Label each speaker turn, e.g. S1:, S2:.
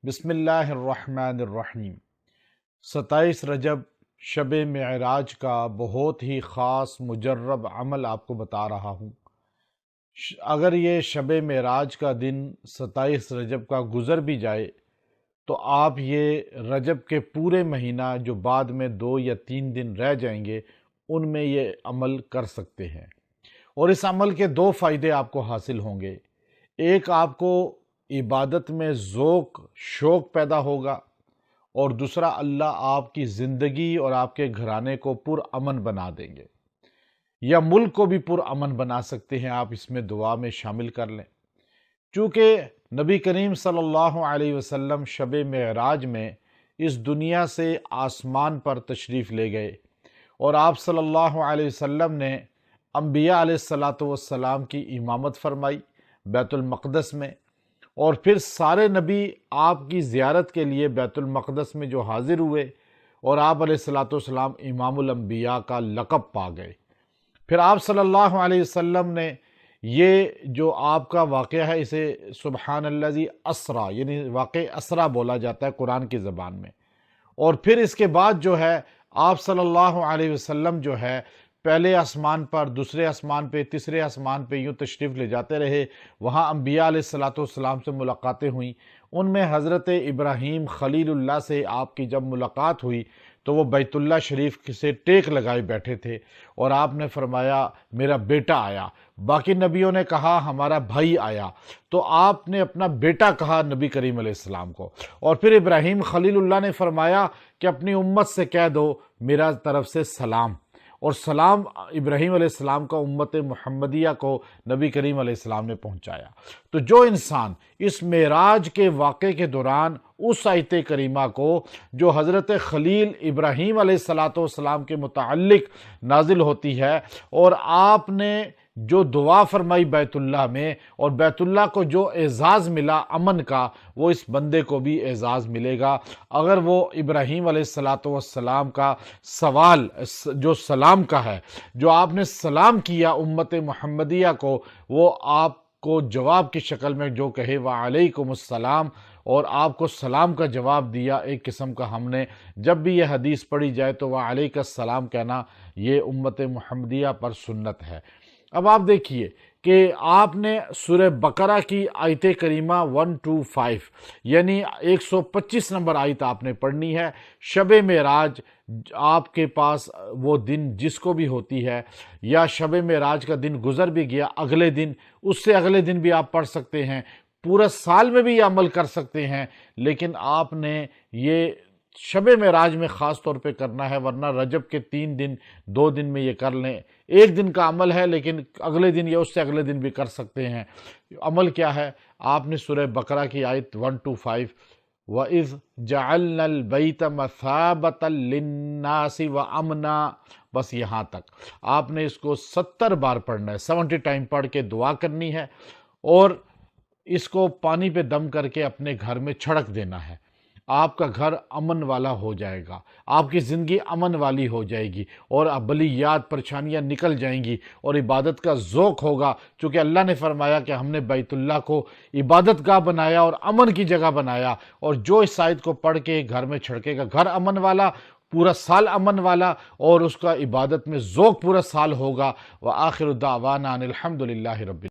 S1: بسم اللہ الرحمن الرحیم۔ 27 رجب شب معراج کا بہت ہی خاص مجرب عمل آپ کو بتا رہا ہوں۔ اگر یہ شب معراج کا دن 27 رجب کا گزر بھی جائے تو آپ یہ رجب کے پورے مہینہ جو بعد میں 2 یا 3 دن رہ جائیں گے ان میں یہ عمل کر سکتے ہیں، اور اس عمل کے 2 فائدے آپ کو حاصل ہوں گے۔ ایک، آپ کو عبادت میں ذوق شوق پیدا ہوگا، اور دوسرا، اللہ آپ کی زندگی اور آپ کے گھرانے کو پرامن بنا دیں گے، یا ملک کو بھی پرامن بنا سکتے ہیں۔ آپ اس میں دعا میں شامل کر لیں۔ چونکہ نبی کریم صلی اللہ علیہ وسلم شب معراج میں اس دنیا سے آسمان پر تشریف لے گئے، اور آپ صلی اللہ علیہ وسلم نے انبیاء علیہ السلام کی امامت فرمائی بیت المقدس میں، اور پھر سارے نبی آپ کی زیارت کے لیے بیت المقدس میں جو حاضر ہوئے، اور آپ علیہ السلام امام الانبیاء کا لقب پا گئے۔ پھر آپ صلی اللہ علیہ وسلم نے یہ جو آپ کا واقعہ ہے، اسے سبحان الذی اسریٰ یعنی واقع اسریٰ بولا جاتا ہے قرآن کی زبان میں۔ اور پھر اس کے بعد جو ہے آپ صلی اللہ علیہ وسلم جو ہے پہلے آسمان پر، دوسرے آسمان پہ، تیسرے آسمان پہ یوں تشریف لے جاتے رہے۔ وہاں انبیاء علیہ السلام سے ملاقاتیں ہوئیں۔ ان میں حضرت ابراہیم خلیل اللہ سے آپ کی جب ملاقات ہوئی تو وہ بیت اللہ شریف سے ٹیک لگائے بیٹھے تھے، اور آپ نے فرمایا میرا بیٹا آیا۔ باقی نبیوں نے کہا ہمارا بھائی آیا، تو آپ نے اپنا بیٹا کہا نبی کریم علیہ السلام کو۔ اور پھر ابراہیم خلیل اللہ نے فرمایا کہ اپنی امت سے کہہ دو میرا طرف سے سلام، اور سلام ابراہیم علیہ السلام کا امت محمدیہ کو نبی کریم علیہ السلام نے پہنچایا۔ تو جو انسان اس معراج کے واقعے کے دوران اس آیت کریمہ کو جو حضرت خلیل ابراہیم علیہ السلام کے متعلق نازل ہوتی ہے، اور آپ نے جو دعا فرمائی بیت اللہ میں، اور بیت اللہ کو جو اعزاز ملا امن کا، وہ اس بندے کو بھی اعزاز ملے گا اگر وہ ابراہیم علیہ السلام کا سوال جو سلام کا ہے، جو آپ نے سلام کیا امت محمدیہ کو، وہ آپ کو جواب کی شکل میں جو کہے وعلیکم السلام، اور آپ کو سلام کا جواب دیا ایک قسم کا۔ ہم نے جب بھی یہ حدیث پڑھی جائے تو وعلیک السلام کہنا یہ امت محمدیہ پر سنت ہے۔ اب آپ دیکھیے کہ آپ نے سورہ بقرہ کی آیت کریمہ 125 یعنی 125 نمبر آیت آپ نے پڑھنی ہے۔ شب معراج آپ کے پاس وہ دن جس کو بھی ہوتی ہے، یا شب معراج کا دن گزر بھی گیا، اگلے دن، اس سے اگلے دن بھی آپ پڑھ سکتے ہیں، پورا سال میں بھی یہ عمل کر سکتے ہیں، لیکن آپ نے یہ شب معراج میں خاص طور پہ کرنا ہے، ورنہ رجب کے 3 دن 2 دن میں یہ کر لیں۔ ایک دن کا عمل ہے، لیکن اگلے دن یا اس سے اگلے دن بھی کر سکتے ہیں۔ عمل کیا ہے؟ آپ نے سورہ بقرہ کی آیت 125 وَإِذْ جَعَلْنَا الْبَيْتَ مَثَابَةً لِلنَّاسِ وَأَمْنًا، بس یہاں تک آپ نے اس کو 70 بار پڑھنا ہے، 70 ٹائم پڑھ کے دعا کرنی ہے، اور اس کو پانی پہ دم کر کے اپنے گھر میں چھڑک دینا ہے۔ آپ کا گھر امن والا ہو جائے گا، آپ کی زندگی امن والی ہو جائے گی، اور بلیات پریشانیاں نکل جائیں گی، اور عبادت کا ذوق ہوگا، چونکہ اللہ نے فرمایا کہ ہم نے بیت اللہ کو عبادت گاہ بنایا اور امن کی جگہ بنایا، اور جو اس آیت کو پڑھ کے گھر میں چھڑکے گا، گھر امن والا، پورا سال امن والا، اور اس کا عبادت میں ذوق پورا سال ہوگا۔ وآخر دعوانا ان الحمد للہ رب